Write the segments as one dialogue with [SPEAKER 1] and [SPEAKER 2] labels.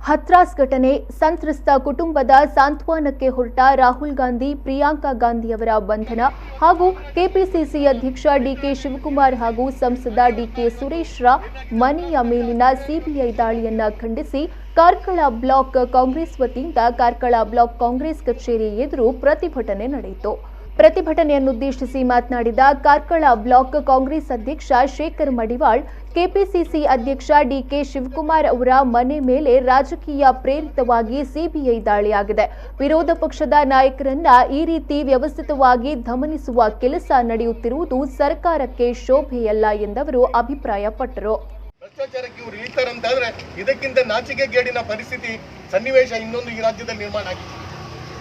[SPEAKER 1] ಹತ್ರಾಸ್ ಘಟನೆ ಸಂತ್ರಸ್ತ ಕುಟುಂಬದ ಸಾಂತ್ವನಕ್ಕೆ ಹೊರಟ ರಾಹುಲ್ ಗಾಂಧಿ, ಪ್ರಿಯಾಂಕಾ ಗಾಂಧಿಯವರ ಬಂಧನ ಹಾಗೂ ಕೆಪಿಸಿಸಿ ಅಧ್ಯಕ್ಷ ಡಿಕೆ ಶಿವಕುಮಾರ್ ಹಾಗೂ ಸಂಸದ ಡಿಕೆ ಸುರೇಶ್ರ ಮನೆಯ ಮೇಲಿನ ಸಿಬಿಐ ದಾಳಿಯನ್ನ ಖಂಡಿಸಿ ಕಾರ್ಕಳ ಬ್ಲಾಕ್ ಕಾಂಗ್ರೆಸ್ ವತಿಯಿಂದ ಕಾರ್ಕಳ ಬ್ಲಾಕ್ ಕಾಂಗ್ರೆಸ್ ಕಚೇರಿ ಎದುರು ಪ್ರತಿಭಟನೆ ನಡೆಯಿತು. ಪ್ರತಿಭಟನೆಯನ್ನುದ್ದೇಶಿಸಿ ಮಾತನಾಡಿದ ಕಾರ್ಕಳ ಬ್ಲಾಕ್ ಕಾಂಗ್ರೆಸ್ ಅಧ್ಯಕ್ಷ ಶೇಖರ್ ಮಡಿವಾಳ್, ಕೆಪಿಸಿಸಿ ಅಧ್ಯಕ್ಷ ಡಿಕೆ ಶಿವಕುಮಾರ್ ಅವರ ಮನೆ ಮೇಲೆ ರಾಜಕೀಯ ಪ್ರೇರಿತವಾಗಿ ಸಿಬಿಐ ದಾಳಿಯಾಗಿದೆ. ವಿರೋಧ ಪಕ್ಷದ ನಾಯಕರನ್ನ ಈ ರೀತಿ ವ್ಯವಸ್ಥಿತವಾಗಿ ದಮನಿಸುವ ಕೆಲಸ ನಡೆಯುತ್ತಿರುವುದು ಸರ್ಕಾರಕ್ಕೆ ಶೋಭೆಯಲ್ಲ ಎಂದವರು ಅಭಿಪ್ರಾಯಪಟ್ಟರು.
[SPEAKER 2] ಭ್ರಷ್ಟಾಚಾರಕ್ಕೆ ಇವರು ಇಳಿತಾರಂತಾದ್ರೆ ಇದಕ್ಕಿಂತ ನಾಚಿಕೆಗೇಡಿನ ಪರಿಸ್ಥಿತಿ ಸನ್ನಿವೇಶ ಇನ್ನೊಂದು ಈ ರಾಜ್ಯದಲ್ಲಿ ನಿರ್ಮಾಣ ಆಗಿದೆ.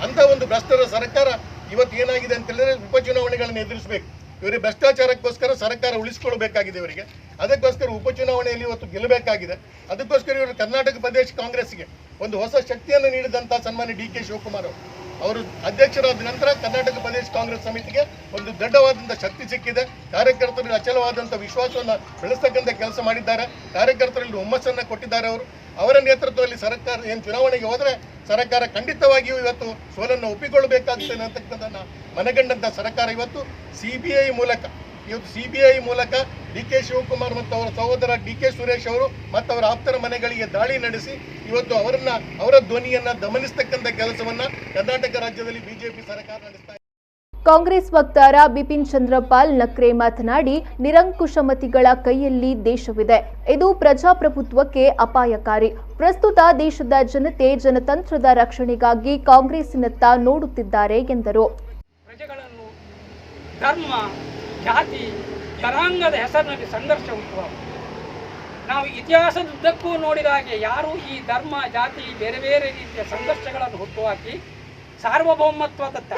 [SPEAKER 2] ಅಂತ ಒಂದು ಭ್ರಷ್ಟರ ಸರ್ಕಾರ ಇವತ್ತು ಏನಾಗಿದೆ ಅಂತ ಹೇಳಿದ್ರೆ ಉಪಚುನಾವಣೆಗಳನ್ನು ಎದುರಿಸಬೇಕು. ಇವರಿಗೆ ಭ್ರಷ್ಟಾಚಾರಕ್ಕೋಸ್ಕರ ಸರ್ಕಾರ ಉಳಿಸಿಕೊಳ್ಳಬೇಕಾಗಿದೆ. ಇವರಿಗೆ ಅದಕ್ಕೋಸ್ಕರ ಉಪಚುನಾವಣೆಯಲ್ಲಿ ಇವತ್ತು ಗೆಲ್ಲಬೇಕಾಗಿದೆ. ಅದಕ್ಕೋಸ್ಕರ ಇವರು ಕರ್ನಾಟಕ ಪ್ರದೇಶ ಕಾಂಗ್ರೆಸ್ಗೆ ಒಂದು ಹೊಸ ಶಕ್ತಿಯನ್ನು ನೀಡಿದಂಥ ಸನ್ಮಾನ್ಯ ಡಿಕೆ ಶಿವಕುಮಾರ್ ಅವರು ಅಧ್ಯಕ್ಷರಾದ ನಂತರ ಕರ್ನಾಟಕ ಪ್ರದೇಶ ಕಾಂಗ್ರೆಸ್ ಸಮಿತಿಗೆ ಒಂದು ದೊಡ್ಡವಾದಂಥ ಶಕ್ತಿ ಸಿಕ್ಕಿದೆ. ಕಾರ್ಯಕರ್ತರಲ್ಲಿ ಅಚಲವಾದಂಥ ವಿಶ್ವಾಸವನ್ನು ಬೆಳೆಸ್ತಕ್ಕಂಥ ಕೆಲಸ ಮಾಡಿದ್ದಾರೆ. ಕಾರ್ಯಕರ್ತರಲ್ಲಿ ಹುಮ್ಮಸ್ಸನ್ನು ಕೊಟ್ಟಿದ್ದಾರೆ. ಅವರ ನೇತೃತ್ವದಲ್ಲಿ ಸರ್ಕಾರ ಏನು ಚುನಾವಣೆಗೆ ಹೋದರೆ ಸರ್ಕಾರ ಖಂಡಿತವಾಗಿಯೂ ಇವತ್ತು ಸೋಲನ್ನು ಒಪ್ಪಿಕೊಳ್ಳಬೇಕಾಗ್ತದೆ ಅಂತಕ್ಕಂಥದ್ದನ್ನು ಮನಗಂಡಂಥ ಸರ್ಕಾರ ಇವತ್ತು ಸಿಬಿಐ ಮೂಲಕ ಡಿಕೆ ಶಿವಕುಮಾರ್ ಮತ್ತು ಅವರ ಸಹೋದರ ಡಿಕೆ ಸುರೇಶ್ ಅವರು ಮತ್ತು ಅವರ ಆಪ್ತರ ಮನೆಗಳಿಗೆ ದಾಳಿ ನಡೆಸಿ ಇವತ್ತು ಅವರ ಧ್ವನಿಯನ್ನ ದಮನಿಸ್ತಕ್ಕಂಥ ಕೆಲಸವನ್ನ ಕರ್ನಾಟಕ ರಾಜ್ಯದಲ್ಲಿ ಬಿಜೆಪಿ ಸರ್ಕಾರ ನಡೆಸ್ತಾ ಇದೆ.
[SPEAKER 1] ಕಾಂಗ್ರೆಸ್ ವಕ್ತಾರ ಬಿಪಿನ್ ಚಂದ್ರಪಾಲ್ ನಕ್ರೆ ಮಾತನಾಡಿ, ನಿರಂಕುಶಮತಿಗಳ ಕೈಯಲ್ಲಿ ದೇಶವಿದೆ. ಇದು ಪ್ರಜಾಪ್ರಭುತ್ವಕ್ಕೆ ಅಪಾಯಕಾರಿ. ಪ್ರಸ್ತುತ ದೇಶದ ಜನತೆ ಜನತಂತ್ರದ ರಕ್ಷಣೆಗಾಗಿ ಕಾಂಗ್ರೆಸ್ಸಿನತ್ತ ನೋಡುತ್ತಿದ್ದಾರೆ ಎಂದರು.
[SPEAKER 3] ಪ್ರಜೆಗಳನ್ನು ಧರ್ಮ, ಜಾತಿ, ಜನಾಂಗದ ಹೆಸರಿನಲ್ಲಿ ಸಂಘರ್ಷ ಹುಟ್ಟುವುದು ನಾವು ಇತಿಹಾಸದುದ್ದಕ್ಕೂ ನೋಡಿದ ಹಾಗೆ ಯಾರು ಈ ಧರ್ಮ, ಜಾತಿ, ಬೇರೆ ಬೇರೆ ರೀತಿಯ ಸಂಘರ್ಷಗಳನ್ನು ಹುಟ್ಟುಹಾಕಿ ಸಾರ್ವಭೌಮತ್ವದತ್ತ,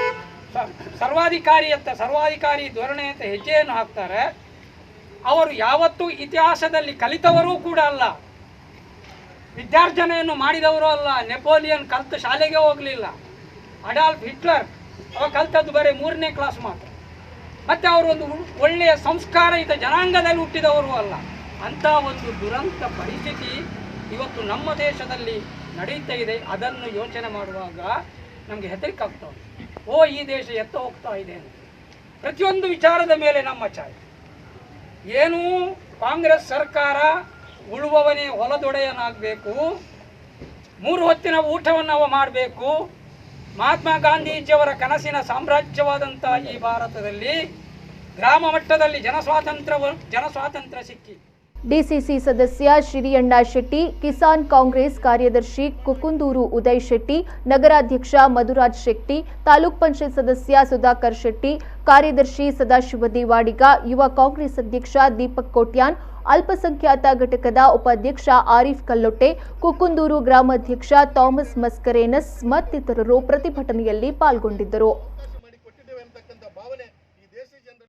[SPEAKER 3] ಸರ್ವಾಧಿಕಾರಿ ಧೋರಣೆಯಂತ ಹೆಜ್ಜೆಯನ್ನು ಹಾಕ್ತಾರೆ, ಅವರು ಯಾವತ್ತೂ ಇತಿಹಾಸದಲ್ಲಿ ಕಲಿತವರೂ ಕೂಡ ಅಲ್ಲ, ವಿದ್ಯಾರ್ಜನೆಯನ್ನು ಮಾಡಿದವರು ಅಲ್ಲ. ನೆಪೋಲಿಯನ್ ಕಲಿತ ಶಾಲೆಗೆ ಹೋಗಲಿಲ್ಲ. ಅಡಾಲ್ಫ್ ಹಿಟ್ಲರ್ ಅವ ಕಲಿತದ್ದು ಬರೀ 3ನೇ ಕ್ಲಾಸ್ ಮಾತ್ರ. ಮತ್ತು ಅವರು ಒಂದು ಒಳ್ಳೆಯ ಸಂಸ್ಕಾರಯುತ ಜನಾಂಗದಲ್ಲಿ ಹುಟ್ಟಿದವರು ಅಲ್ಲ. ಅಂಥ ಒಂದು ದುರಂತ ಪರಿಸ್ಥಿತಿ ಇವತ್ತು ನಮ್ಮ ದೇಶದಲ್ಲಿ ನಡೀತಾ ಇದೆ. ಅದನ್ನು ಯೋಚನೆ ಮಾಡುವಾಗ ನಮಗೆ ಹೆದರಿಕೆ ಆಗ್ತಾ ಉಂಟು. ಈ ದೇಶ ಎತ್ತ ಹೋಗ್ತಾ ಇದೆ ಅಂತ ಪ್ರತಿಯೊಂದು ವಿಚಾರದ ಮೇಲೆ ನಮ್ಮ ಛಾಯೆ ಏನು. ಕಾಂಗ್ರೆಸ್ ಸರ್ಕಾರ ಉಳುವವನೇ ಹೊಲದೊಡೆಯನಾಗಬೇಕು, 3 ಹೊತ್ತಿನ ಊಟವನ್ನು ಅವ ಮಾಡಬೇಕು. ಮಹಾತ್ಮ ಗಾಂಧೀಜಿಯವರ ಕನಸಿನ ಸಾಮ್ರಾಜ್ಯವಾದಂಥ ಈ ಭಾರತದಲ್ಲಿ ಗ್ರಾಮ ಮಟ್ಟದಲ್ಲಿ ಜನಸ್ವಾತಂತ್ರ್ಯ ಸಿಕ್ಕಿ
[SPEAKER 1] ಡಿಸಿಸಿ ಸದಸ್ಯ ಶ್ರೀಯಣ್ಣ ಶೆಟ್ಟಿ, ಕಿಸಾನ್ ಕಾಂಗ್ರೆಸ್ ಕಾರ್ಯದರ್ಶಿ ಕುಕುಂದೂರು ಉದಯ್ ಶೆಟ್ಟಿ, ನಗರಾಧ್ಯಕ್ಷ ಮಧುರಾಜ್ ಶೆಟ್ಟಿ, ತಾಲೂಕ್ ಪಂಚಾಯತ್ ಸದಸ್ಯ ಸುಧಾಕರ್ ಶೆಟ್ಟಿ, ಕಾರ್ಯದರ್ಶಿ ಸದಾಶಿವ ದೇವಾಡಿಗ, ಯುವ ಕಾಂಗ್ರೆಸ್ ಅಧ್ಯಕ್ಷ ದೀಪಕ್ ಕೋಟ್ಯಾನ್, ಅಲ್ಪಸಂಖ್ಯಾತ ಘಟಕದ ಉಪಾಧ್ಯಕ್ಷ ಆರಿಫ್ ಕಲ್ಲೊಟ್ಟೆ, ಕುಕುಂದೂರು ಗ್ರಾಮಾಧ್ಯಕ್ಷ ಥಾಮಸ್ ಮಸ್ಕರೇನಸ್ ಮತ್ತಿತರರು ಪ್ರತಿಭಟನೆಯಲ್ಲಿ ಪಾಲ್ಗೊಂಡಿದ್ದರು.